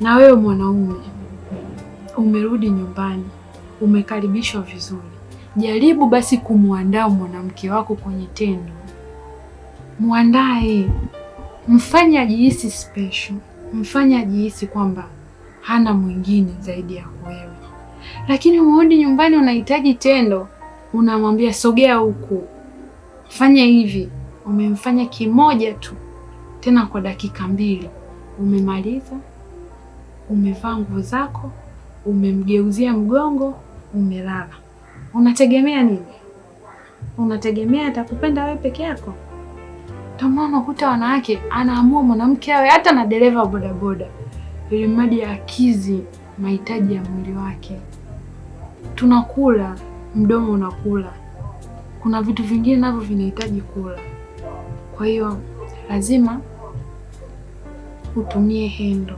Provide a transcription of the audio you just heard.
Na wewe mwanaume umerudi nyumbani, umekaribishwa vizuri, jaribu basi kumwandaa mwanamke wako kwenye tendo. Mwandae, mfanye ajihisi special, mfanye ajihisi kwamba hana mwingine zaidi ya wewe. Lakini umerudi nyumbani unahitaji tendo, unamwambia sogea huku, fanya hivi. Umemfanya kimoja tu, tena kwa dakika 2, umemaliza, umevaa nguo zako, umemgeuzia mgongo, umelala. Unategemea nini? Unategemea atakupenda wewe peke yako? Ndio maana unakuta wanawake anaamua mwanamke awe hata na dereva wa bodaboda ili mradi akizi mahitaji ya mwili wake. Tunakula, mdomo unakula, kuna vitu vingine navyo vinahitaji kula. Kwa hiyo lazima utumie hendo.